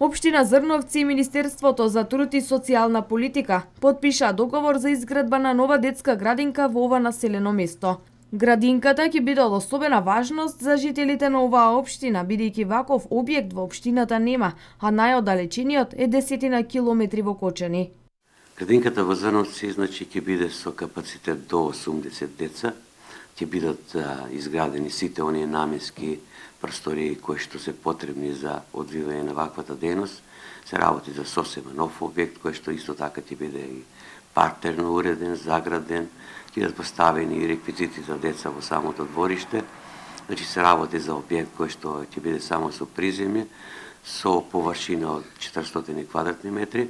Општина Зрновци и Министерството за труд и социјална политика потпиша договор за изградба на нова детска градинка во ова населено место. Градинката ќе биде од особена важност за жителите на оваа општина, бидејќи ваков објект во општината нема, а најоддалечениот е 10 километри во Кочани. Градинката во Зрновци ќе биде со капацитет до 80 деца. Ќе бидат изградени сите оние наменски простории кои што се потребни за одвивање на ваквата дејност. Се работи за сосема нов објект кој што исто така ќе биде и партерно уреден, заграден, ќе бидат поставени и реквизити за деца во самото двориште. Значи се работи за објект кој што ќе биде само со приземје, со површина од 400 квадратни метри.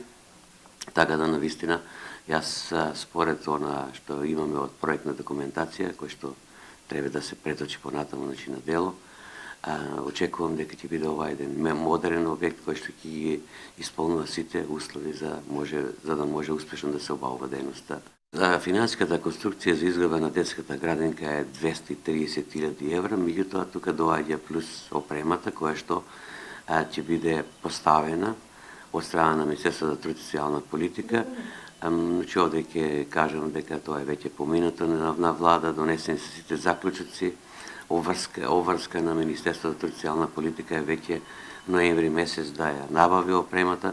Така да навистина, јас според она што имаме од проектна документација, кој што треба да се преточи понатаму на дело, очекувам дека ќе биде ова еден модерен објект кој што ќе ги исполнува сите услови за да може успешно да се обавува дејноста. За финансиската конструкција за изградба на детската градинка е 230.000 евра, меѓутоа тука доаѓа плюс опремата која што ќе биде поставена од страна на Министерството за труд и социјална политика. Значи овде ќе кажам дека тоа е веќе поминато на влада, донесени се сите заклучоци, обврска на Министерството за труд и социјална политика е веќе ноември месец да ја набави опремата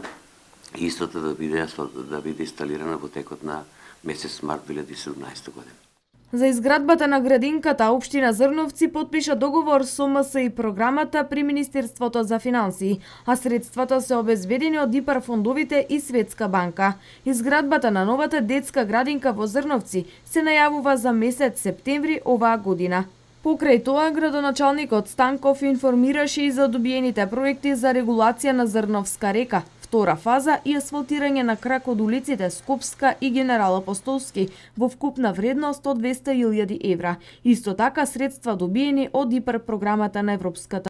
и истото да биде инсталирана во текот на месец март 2017 година. За изградбата на градинката, општина Зрновци потпиша договор со МС и програмата при Министерството за финансии, а средствата се обезбедени од ИПАР фондовите и Светска банка. Изградбата на новата детска градинка во Зрновци се најавува за месец септември оваа година. Покрај тоа, градоначалникот Станков информираше и за добиените проекти за регулација на Зрновска река, втора фаза и асфалтирање на крак од улиците Скопска и Генерал Апостолски во вкупна вредност од 200.000 евра. Исто така средства добиени од ИПАР програмата на Европската